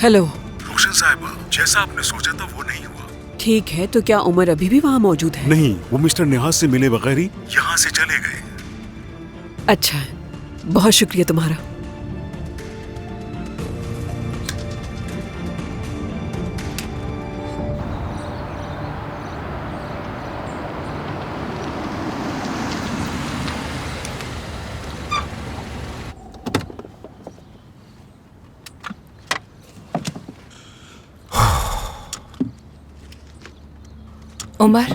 Hello. रोशन साहिबा, जैसा आपने सोचा था वो नहीं हुआ। ठीक है, तो क्या उमर अभी भी वहाँ मौजूद है? नहीं, वो मिस्टर निहाज से मिले बगैर ही यहाँ से चले गए। अच्छा है, बहुत शुक्रिया तुम्हारा। उमर,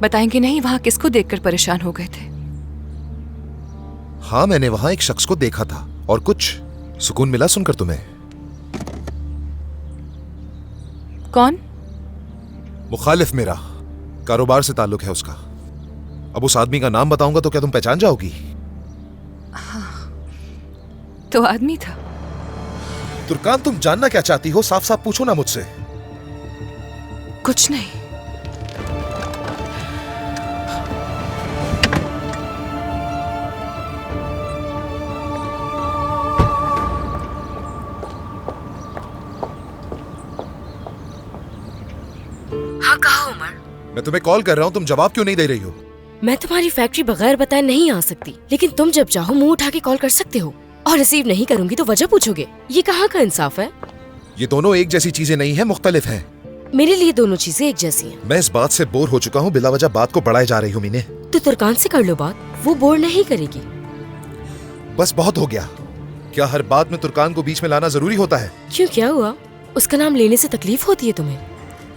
बताएंगे नहीं वहां किसको देखकर परेशान हो गए थे? हाँ, मैंने वहां एक शख्स को देखा था और कुछ सुकून मिला सुनकर तुम्हें। कौन? मुखालिफ मेरा, कारोबार से ताल्लुक है उसका। अब उस आदमी का नाम बताऊंगा तो क्या तुम पहचान जाओगी? हाँ, तो आदमी था। तुर्कान, तुम जानना क्या चाहती हो? साफ साफ पूछो ना मुझसे। कुछ नहीं। हाँ, कहा उमर। मैं तुम्हें कॉल कर रहा हूँ, तुम जवाब क्यों नहीं दे रही हो? मैं तुम्हारी फैक्ट्री बगैर बताए नहीं आ सकती, लेकिन तुम जब चाहो मुंह उठा के कॉल कर सकते हो। और रिसीव नहीं करूंगी तो वजह पूछोगे। ये कहाँ का इंसाफ है? ये दोनों एक जैसी चीजें नहीं है, मुख्तलिफ हैं। मेरे लिए दोनों चीजें एक जैसी हैं। मैं इस बात से बोर हो चुका हूँ, बिला वजह बात को बढ़ाए जा रही हूँ मीने। तो तुर्कान से कर लो बात, वो बोर नहीं करेगी। बस बहुत हो गया। क्या हर बात में तुर्कान को बीच में लाना जरूरी होता है? क्यों, क्या हुआ? उसका नाम लेने से तकलीफ होती है तुम्हें?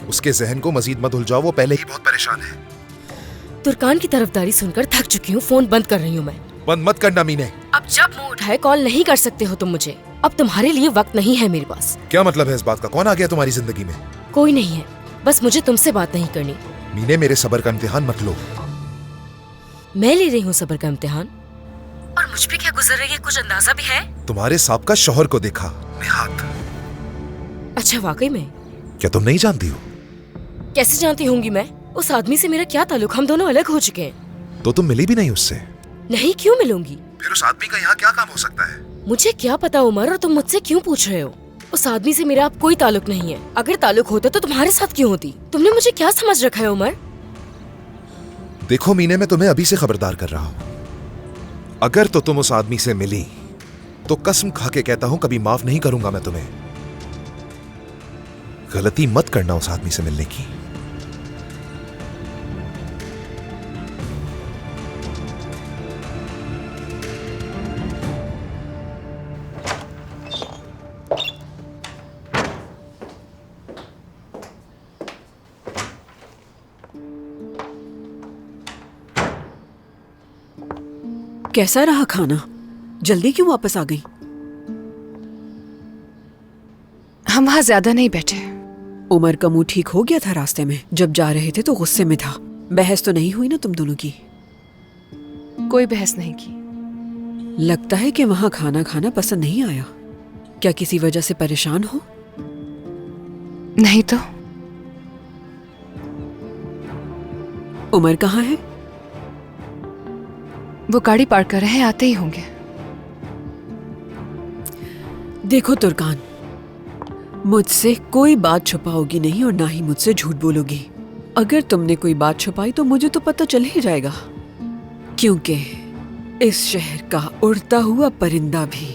उसके जहन को मजीद मत उलझाओ, वो पहले ही बहुत परेशान है। तुर्कान की तरफदारी सुनकर थक चुकी हूँ, फोन बंद कर रही हूँ मैं। बंद मत करना मीने। अब जब मुंह उठाए कॉल नहीं कर सकते हो तुम मुझे। अब तुम्हारे लिए वक्त नहीं है मेरे पास। क्या मतलब है इस बात का? कौन आ गया तुम्हारी जिंदगी में? कोई नहीं है, बस मुझे तुमसे बात नहीं करनी। मीने, मेरे सब्र का इम्तिहान मत लो। मैं ले रही हूँ सब्र का इम्तिहान? और मुझ पे क्या गुजर रही है, कुछ अंदाजा भी है? तुम्हारे साबका शौहर को देखा निहात। अच्छा, वाकई में? क्या तुम नहीं जानती हो? कैसे जानती होंगी मैं? उस आदमी से मेरा क्या ताल्लुक? हम दोनों अलग हो चुके हैं। तो तुम मिली भी नहीं उससे? नहीं, क्यों मिलूंगी? फिर उस आदमी का यहाँ क्या काम हो सकता है? मुझे क्या पता उमर, और तुम मुझसे क्यों पूछ रहे हो? उस आदमी से मेरा अब कोई ताल्लुक नहीं है। अगर ताल्लुक होता तो तुम्हारे साथ क्यों होती? तुमने मुझे क्या समझ रखा है उमर? देखो मीने, मैं तुम्हें अभी से खबरदार कर रहा हूँ। अगर तो तुम उस आदमी से मिली तो कसम खा के कहता हूँ कभी माफ नहीं करूंगा मैं तुम्हें। गलती मत करना उस आदमी से मिलने की। कैसा रहा खाना? जल्दी क्यों वापस आ गई? हम वहां ज्यादा नहीं बैठे। उमर का मुंह ठीक हो गया था रास्ते में? जब जा रहे थे तो गुस्से में था। बहस तो नहीं हुई ना तुम दोनों की? कोई बहस नहीं की। लगता है कि वहां खाना खाना पसंद नहीं आया। क्या किसी वजह से परेशान हो? नहीं तो। उमर कहाँ है? वो गाड़ी पार्क कर रहे हैं, आते ही होंगे। देखो तुर्कान, मुझसे कोई बात छुपाओगी नहीं और ना ही मुझसे झूठ बोलोगी। अगर तुमने कोई बात छुपाई तो मुझे तो पता चल ही जाएगा, क्योंकि इस शहर का उड़ता हुआ परिंदा भी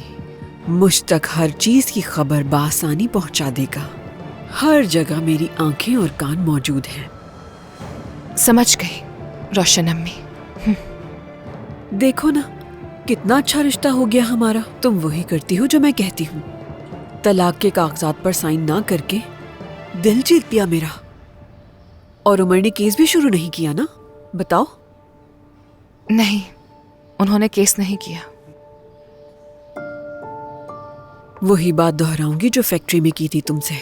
मुझ तक हर चीज की खबर बआसानी पहुंचा देगा। हर जगह मेरी आंखें और कान मौजूद हैं। समझ गई रोशन अम्मी। देखो ना, कितना अच्छा रिश्ता हो गया हमारा। तुम वही करती हो जो मैं कहती हूँ। तलाक के कागजात पर साइन ना करके दिल जीत लिया मेरा। और उमर ने केस भी शुरू नहीं किया ना? बताओ। नहीं, उन्होंने केस नहीं किया। वही बात दोहराऊंगी जो फैक्ट्री में की थी तुमसे।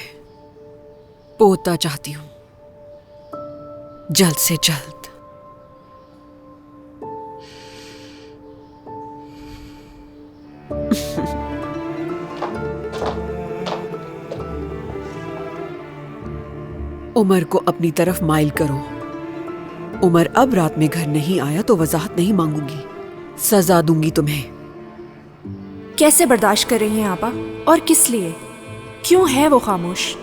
पोता चाहती हूँ, जल्द से जल्द। उमर को अपनी तरफ माइल करो। उमर अब रात में घर नहीं आया तो वजाहत नहीं मांगूंगी, सजा दूंगी तुम्हें। कैसे बर्दाश्त कर रही हैं आपा? और किस लिए? क्यों है वो खामोश?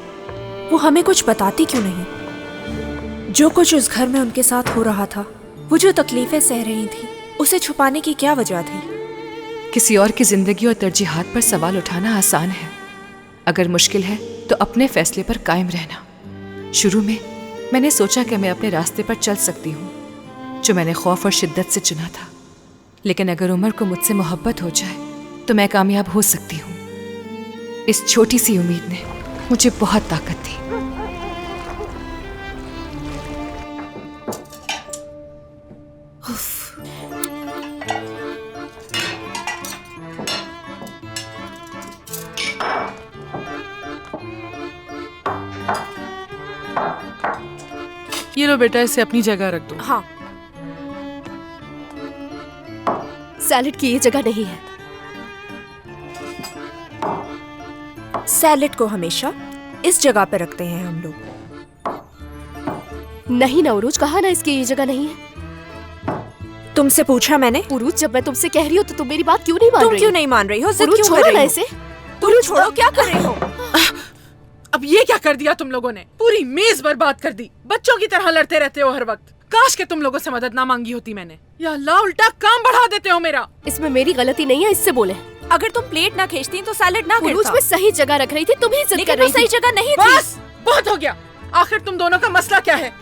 वो हमें कुछ बताती क्यों नहीं? जो कुछ उस घर में उनके साथ हो रहा था, वो जो तकलीफें सह रही थी, उसे छुपाने की क्या वजह थी? किसी और की जिंदगी और तरजीहात पर सवाल उठाना आसान है। अगर मुश्किल है तो अपने फैसले पर कायम रहना। शुरू में मैंने सोचा कि मैं अपने रास्ते पर चल सकती हूँ, जो मैंने खौफ और शिद्दत से चुना था। लेकिन अगर उमर को मुझसे मोहब्बत हो जाए तो मैं कामयाब हो सकती हूँ। इस छोटी सी उम्मीद ने मुझे बहुत ताकत दी। ये लो बेटा, इसे अपनी जगह रख दो। हाँ, सैलेड की ये जगह नहीं है। सैलेड को हमेशा इस जगह पे रखते हैं हम लोग। नहीं ना उरूज, कहा ना इसकी ये जगह नहीं है। तुमसे पूछा मैंने? उरूज, जब मैं तुमसे कह रही हूँ तो तुम मेरी बात क्यों नहीं मान तुम रही? क्यों नहीं मान रही हो? जिद उरूज, क्यों छोड़ो कर ना रही हो? इसे। तुम छोड़ो, क्या कर रही हो? अब ये क्या कर दिया तुम लोगों ने? पूरी मेज बर्बाद कर दी। बच्चों की तरह लड़ते रहते हो हर वक्त। काश के तुम लोगों से मदद ना मांगी होती मैंने। या अल्लाह, उल्टा काम बढ़ा देते हो मेरा। इसमें मेरी गलती नहीं है, इससे बोले। अगर तुम प्लेट ना खींचती तो सैलेड ना उरूज, गिरता। मैं सही जगह रख रही थी, तुम ही जिद लेकिन कर वो रही सही थी। जगह नहीं थी। बस बहुत हो गया। आखिर तुम दोनों का मसला क्या है?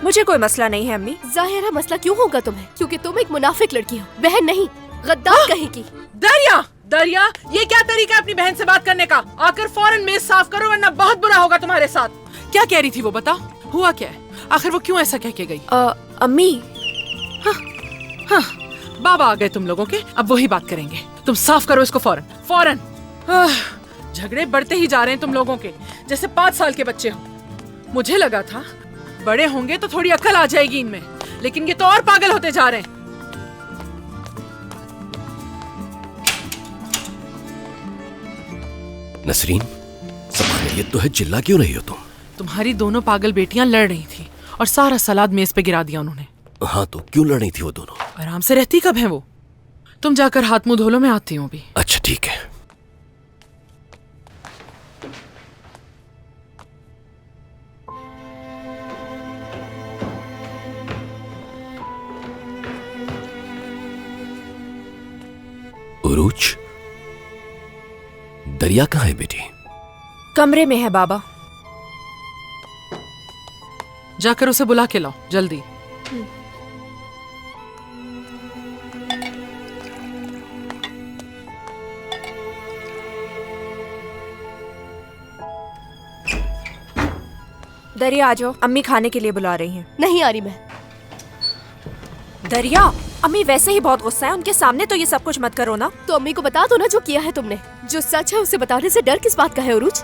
मुझे कोई मसला नहीं है अम्मी। जाहिर है मसला क्यों होगा तुम्हें, क्योंकि तुम एक मुनाफिक लड़की हो, बहन नहीं गद्दार कहेगी। दरिया, दरिया, ये क्या तरीका है अपनी बहन से बात करने का? आकर फौरन मेज साफ करो वरना बहुत बुरा होगा तुम्हारे साथ। क्या कह रही थी वो, बताओ। हुआ क्या है? आखिर वो क्यों ऐसा कह के गई? अम्मी, हाँ, बाबा आ गए तुम लोगों के, अब वही बात करेंगे। तुम साफ करो इसको फौरन, फौरन। झगड़े बढ़ते ही जा रहे हैं तुम लोगों के, जैसे 5 साल के बच्चे हो। मुझे लगा था बड़े होंगे तो थोड़ी अकल आ जाएगी इनमें, लेकिन ये तो और पागल होते जा रहे हैं। नसरीन, सब खैरियत तो है? चिल्ला क्यों रही हो तुम? तुम्हारी दोनों पागल बेटियां लड़ रही थी और सारा सलाद मेज पे गिरा दिया उन्होंने। हाँ, तो क्यों लड़ रही थी वो दोनों? आराम से रहती कब है वो? तुम जाकर हाथ मुंह धो लो, मैं आती हूँ अभी। अच्छा ठीक है। उरूज, दरिया कहाँ है बेटी? कमरे में है बाबा। जाकर उसे बुला के लाओ जल्दी। दरिया आ जाओ, अम्मी खाने के लिए बुला रही हैं। नहीं आ रही मैं। दरिया, अम्मी वैसे ही बहुत गुस्सा है, उनके सामने तो ये सब कुछ मत करो ना। तो अम्मी को बता दो ना जो किया है तुमने। जो सच है उसे बताने से डर किस बात का है उरूज?